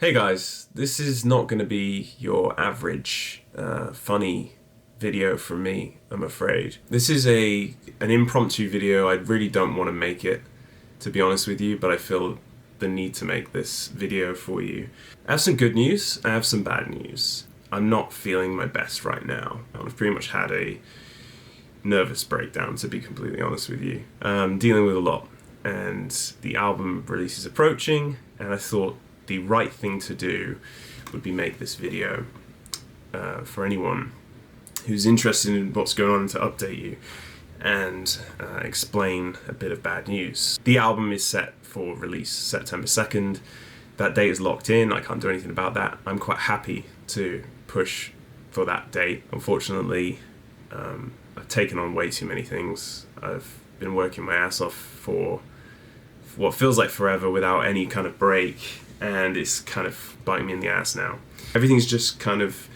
Hey guys, this is not going to be your average funny video from me, I'm afraid. This is an impromptu video. I really don't want to make it, to be honest with you, but I feel the need to make this video for you. I have some good news, I have some bad news. I'm not feeling my best right now. I've pretty much had a nervous breakdown, to be completely honest with you. Dealing with a lot, and the album release is approaching, and I thought the right thing to do would be make this video for anyone who's interested in what's going on, to update you and explain a bit of bad news. The album is set for release September 2nd. That date is locked in. I can't do anything about that. I'm quite happy to push for that date. Unfortunately, I've taken on way too many things. I've been working my ass off for what feels like forever without any kind of break, and it's kind of biting me in the ass now. Everything's just kind of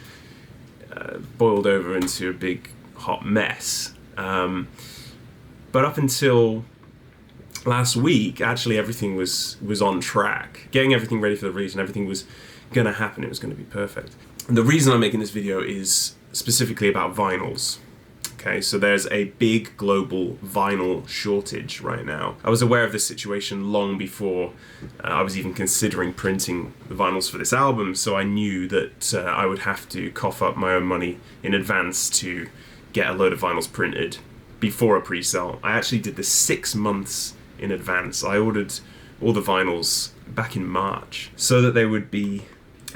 boiled over into a big hot mess. But up until last week, actually everything was on track. Getting everything ready for the release and everything was going to happen. It was going to be perfect. And the reason I'm making this video is specifically about vinyls. Okay, so there's a big global vinyl shortage right now. I was aware of this situation long before I was even considering printing the vinyls for this album, so I knew that I would have to cough up my own money in advance to get a load of vinyls printed before a pre-sale. I actually did this 6 months in advance. I ordered all the vinyls back in March so that they would be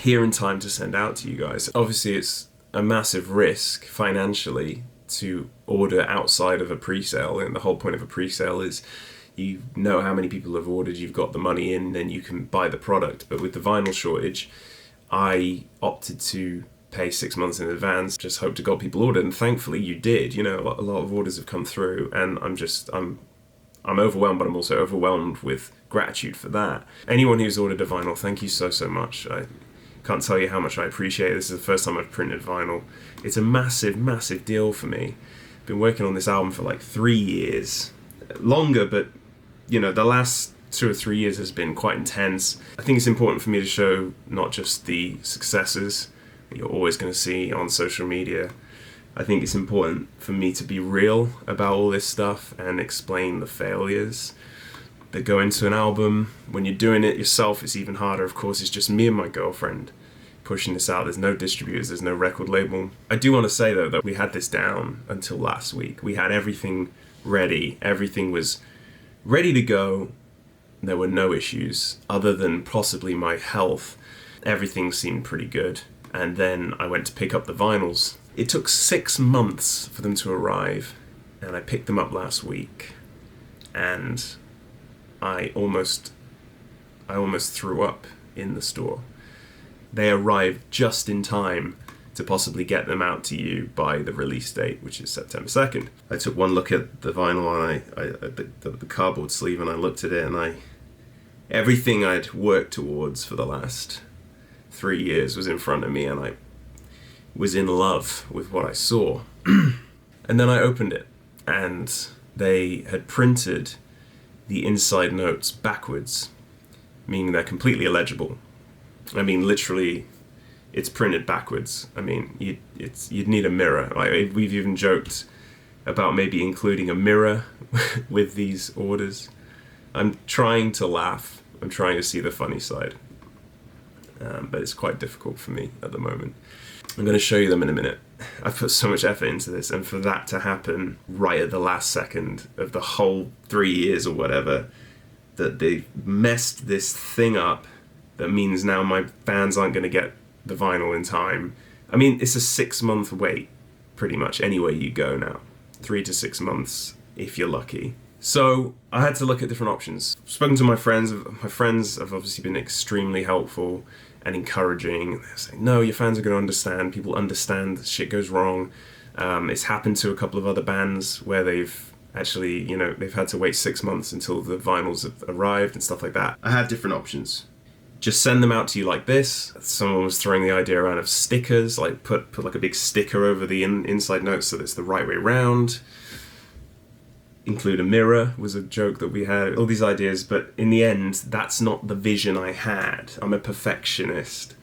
here in time to send out to you guys. Obviously, it's a massive risk financially to order outside of a pre-sale, and the whole point of a pre-sale is you know how many people have ordered, you've got the money in, then you can buy the product. But with the vinyl shortage, I opted to pay 6 months in advance, just hope to God people ordered, and thankfully you did. You know, a lot of orders have come through, and I'm overwhelmed, but I'm also overwhelmed with gratitude for that. Anyone who's ordered a vinyl, thank you so much. I can't tell you how much I appreciate it. This is the first time I've printed vinyl. It's a massive deal for me. I've been working on this album for like 3 years. Longer, but you know, the last 2 or 3 years has been quite intense. I think it's important for me to show not just the successes that you're always going to see on social media. I think it's important for me to be real about all this stuff and explain the failures that go into an album. When you're doing it yourself, it's even harder. Of course, it's just me and my girlfriend pushing this out. There's no distributors, there's no record label. I do want to say though that we had this down until last week. We had everything ready. Everything was ready to go. There were no issues other than possibly my health. Everything seemed pretty good. And then I went to pick up the vinyls. It took 6 months for them to arrive, and I picked them up last week, and I almost threw up in the store. They arrived just in time to possibly get them out to you by the release date, which is September 2nd. I took one look at the vinyl and the cardboard sleeve, and I looked at it, and everything I'd worked towards for the last 3 years was in front of me, and I was in love with what I saw. And then I opened it, and they had printed the inside notes backwards, meaning they're completely illegible. I mean, literally, it's printed backwards. I mean, you'd need a mirror. Like, we've even joked about maybe including a mirror with these orders. I'm trying to laugh. I'm trying to see the funny side. But it's quite difficult for me at the moment. I'm going to show you them in a minute. I've put so much effort into this, and for that to happen right at the last second of the whole 3 years or whatever, that they messed this thing up, that means now my fans aren't going to get the vinyl in time. I mean, it's a 6 month wait, pretty much anywhere you go now. 3 to 6 months, if you're lucky. So I had to look at different options. I've spoken to my friends. My friends have obviously been extremely helpful and encouraging. They're saying, no, your fans are going to understand. People understand shit goes wrong. It's happened to a couple of other bands where they've actually, you know, they've had to wait 6 months until the vinyls have arrived and stuff like that. I had different options. Just send them out to you like this. Someone was throwing the idea around of stickers, like put like a big sticker over the inside notes so that it's the right way around. include a mirror was a joke that we had, all these ideas, but in the end, that's not the vision I had. I'm a perfectionist,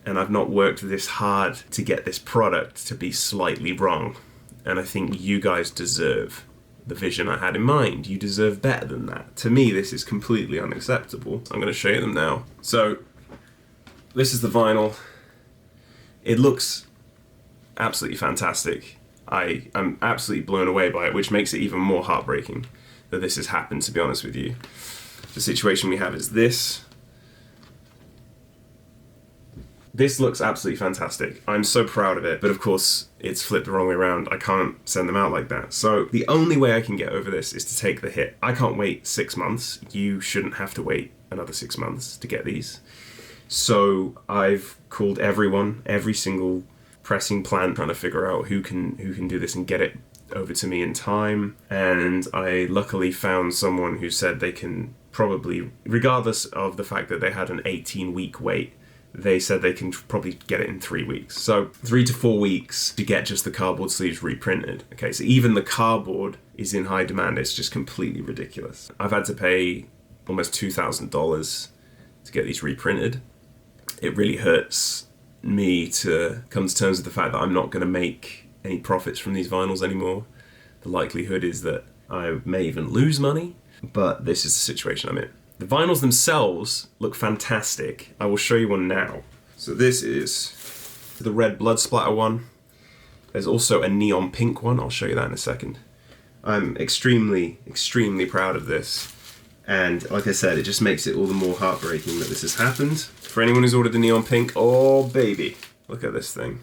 and I've not worked this hard to get this product to be slightly wrong. And I think you guys deserve the vision I had in mind. You deserve better than that. To me, this is completely unacceptable. I'm going to show you them now. So, this is the vinyl. It looks absolutely fantastic. I'm absolutely blown away by it, which makes it even more heartbreaking that this has happened, to be honest with you. The situation we have is this. This looks absolutely fantastic. I'm so proud of it, but of course it's flipped the wrong way around. I can't send them out like that. So the only way I can get over this is to take the hit. I can't wait 6 months. You shouldn't have to wait another 6 months to get these. So I've called everyone, every single pressing plant, trying to figure out who can do this and get it over to me in time. And I luckily found someone who said they can probably, regardless of the fact that they had an 18-week wait, they said they can probably get it in 3 weeks. So 3 to 4 weeks to get just the cardboard sleeves reprinted. Okay, so even the cardboard is in high demand. It's just completely ridiculous. I've had to pay almost $2,000 to get these reprinted. It really hurts me to come to terms with the fact that I'm not going to make any profits from these vinyls anymore. The likelihood is that I may even lose money, but this is the situation I'm in. The vinyls themselves look fantastic. I will show you one now. So this is the red blood splatter one. There's also a neon pink one. I'll show you that in a second. I'm extremely, extremely proud of this. And like I said, it just makes it all the more heartbreaking that this has happened. For anyone who's ordered the neon pink, oh baby, look at this thing.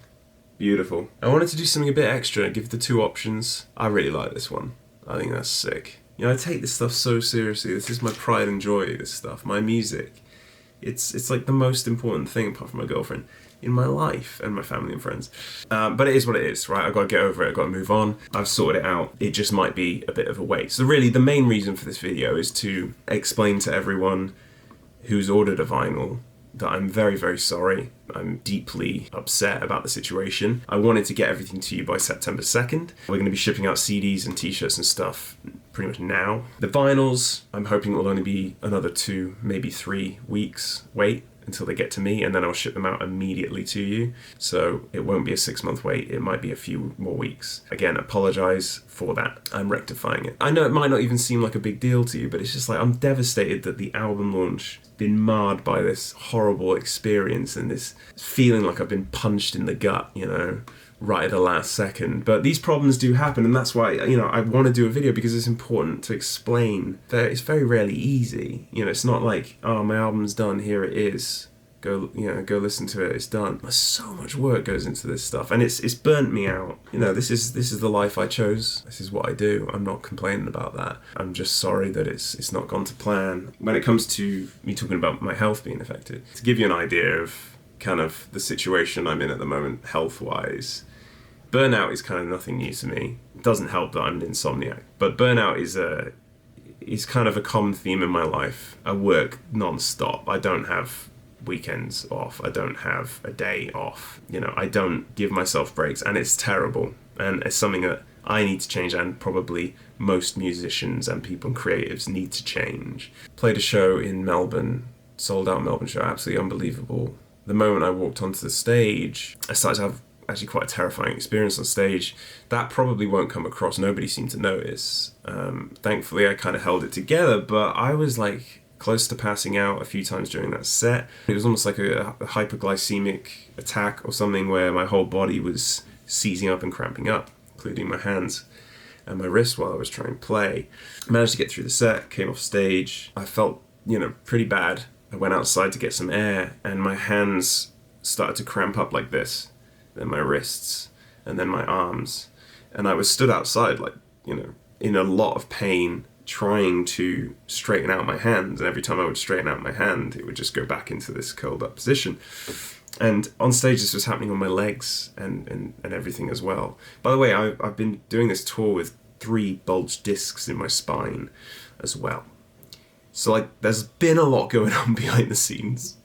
Beautiful. I wanted to do something a bit extra, give the 2 options. I really like this one. I think that's sick. You know, I take this stuff so seriously. This is my pride and joy, this stuff, my music. It's like the most important thing, apart from my girlfriend, in my life and my family and friends. But it is what it is, right? I've got to get over it, I've got to move on. I've sorted it out. It just might be a bit of a wait. So really, the main reason for this video is to explain to everyone who's ordered a vinyl that I'm very, very sorry. I'm deeply upset about the situation. I wanted to get everything to you by September 2nd. We're going to be shipping out CDs and t-shirts and stuff pretty much now. The vinyls, I'm hoping it will only be another 2, maybe 3 weeks wait until they get to me, and then I'll ship them out immediately to you. So it won't be a 6-month wait, it might be a few more weeks. Again, apologize for that. I'm rectifying it. I know it might not even seem like a big deal to you, but it's just like, I'm devastated that the album launch been marred by this horrible experience and this feeling like I've been punched in the gut, you know, right at the last second. But these problems do happen, and that's why, you know, I want to do a video, because it's important to explain that it's very rarely easy. You know, it's not like, oh, my album's done, here it is, go, you know, go listen to it, it's done. There's so much work goes into this stuff, and it's burnt me out. You know, this is the life I chose. This is what I do. I'm not complaining about that. I'm just sorry that it's not gone to plan. When it comes to me talking about my health being affected, to give you an idea of kind of the situation I'm in at the moment health-wise, burnout is kind of nothing new to me. It doesn't help that I'm an insomniac, but burnout is kind of a common theme in my life. I work non-stop. I don't have weekends off. I don't have a day off. You know, I don't give myself breaks, and it's terrible. And it's something that I need to change, and probably most musicians and people and creatives need to change. Played a show in Melbourne, sold out Melbourne show, absolutely unbelievable. The moment I walked onto the stage, I started to have actually quite a terrifying experience on stage. That probably won't come across. Nobody seemed to notice. Thankfully, I kind of held it together, but I was like close to passing out a few times during that set. It was almost like a hyperglycemic attack or something, where my whole body was seizing up and cramping up, including my hands and my wrist while I was trying to play. I managed to get through the set, came off stage. I felt, you know, pretty bad. I went outside to get some air, and my hands started to cramp up like this, then my wrists, and then my arms. And I was stood outside, like, you know, in a lot of pain, trying to straighten out my hands. And every time I would straighten out my hand, it would just go back into this curled up position. And on stage, this was happening on my legs and everything as well. By the way, I've been doing this tour with 3 bulged discs in my spine as well. So, like, there's been a lot going on behind the scenes.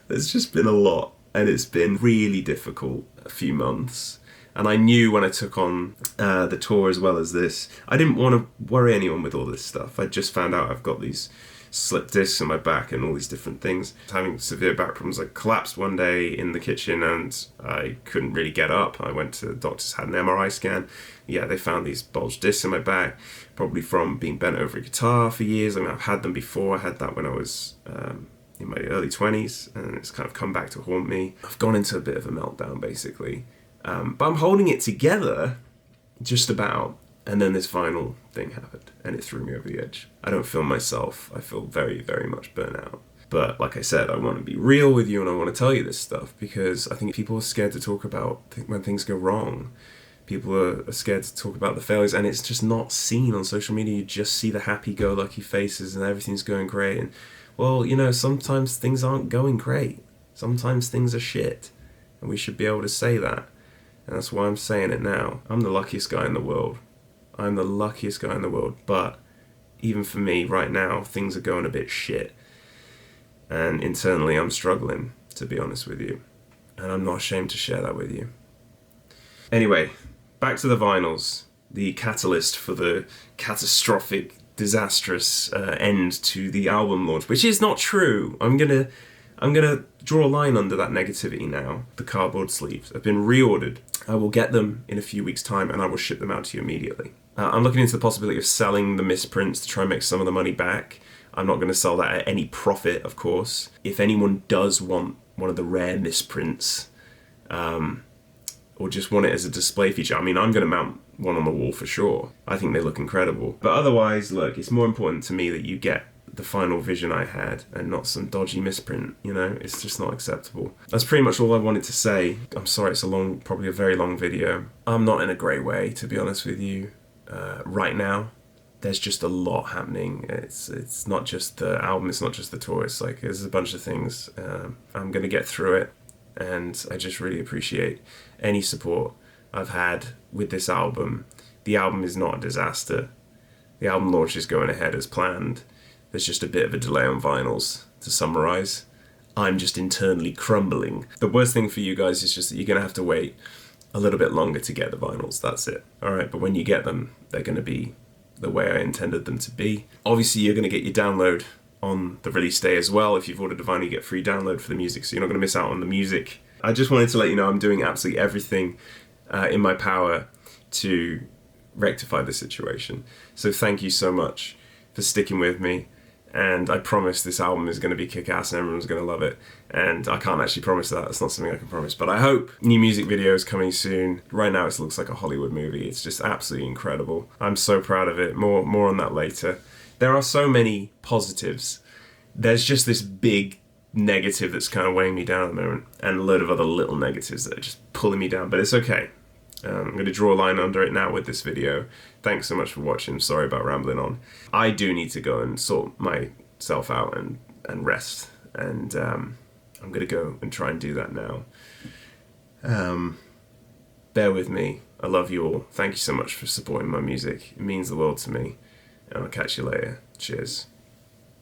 There's just been a lot, and it's been really difficult a few months. And I knew when I took on the tour as well as this, I didn't want to worry anyone with all this stuff. I just found out I've got these slip discs in my back and all these different things. Having severe back problems. I collapsed one day in the kitchen and I couldn't really get up. I went to the doctors, had an MRI scan. Yeah, they found these bulged discs in my back, probably from being bent over a guitar for years. I mean, I've had them before. I had that when I was in my early 20s, and it's kind of come back to haunt me. I've gone into a bit of a meltdown, basically. But I'm holding it together, just about. And then this final thing happened, and it threw me over the edge. I don't feel myself. I feel very, very much burnt out. But like I said, I want to be real with you, and I want to tell you this stuff, because I think people are scared to talk about when things go wrong. People are scared to talk about the failures, and it's just not seen on social media. You just see the happy-go-lucky faces, and everything's going great. And, well, you know, sometimes things aren't going great. Sometimes things are shit, and we should be able to say that. And that's why I'm saying it now. I'm the luckiest guy in the world. I'm the luckiest guy in the world, but even for me right now, things are going a bit shit. And internally, I'm struggling, to be honest with you. And I'm not ashamed to share that with you. Anyway, back to the vinyls. The catalyst for the catastrophic, disastrous end to the album launch, which is not true. I'm gonna draw a line under that negativity now. The cardboard sleeves have been reordered. I will get them in a few weeks' time, and I will ship them out to you immediately. I'm looking into the possibility of selling the misprints to try and make some of the money back. I'm not going to sell that at any profit, of course. If anyone does want one of the rare misprints, or just want it as a display feature, I mean, I'm going to mount one on the wall for sure. I think they look incredible. But otherwise, look, it's more important to me that you get the final vision I had and not some dodgy misprint, you know? It's just not acceptable. That's pretty much all I wanted to say. I'm sorry it's probably a very long video. I'm not in a great way, to be honest with you. Right now, there's just a lot happening. It's not just the album, it's not just the tour, it's like there's a bunch of things. I'm gonna get through it, and I just really appreciate any support I've had with this album. The album is not a disaster. The album launch is going ahead as planned. There's just a bit of a delay on vinyls, to summarize. I'm just internally crumbling. The worst thing for you guys is just that you're gonna have to wait a little bit longer to get the vinyls, that's it. Alright, but when you get them, they're gonna be the way I intended them to be. Obviously, you're gonna get your download on the release day as well. If you've ordered a vinyl, you get free download for the music, so you're not gonna miss out on the music. I just wanted to let you know I'm doing absolutely everything in my power to rectify the situation. So thank you so much for sticking with me. And I promise this album is going to be kick-ass and everyone's going to love it. And I can't actually promise that. It's not something I can promise. But I hope new music videos coming soon. Right now it looks like a Hollywood movie. It's just absolutely incredible. I'm so proud of it. More on that later. There are so many positives. There's just this big negative that's kind of weighing me down at the moment. And a load of other little negatives that are just pulling me down. But it's okay. I'm going to draw a line under it now with this video. Thanks so much for watching. Sorry about rambling on. I do need to go and sort myself out and rest. And I'm going to go and try and do that now. Bear with me. I love you all. Thank you so much for supporting my music. It means the world to me. And I'll catch you later. Cheers.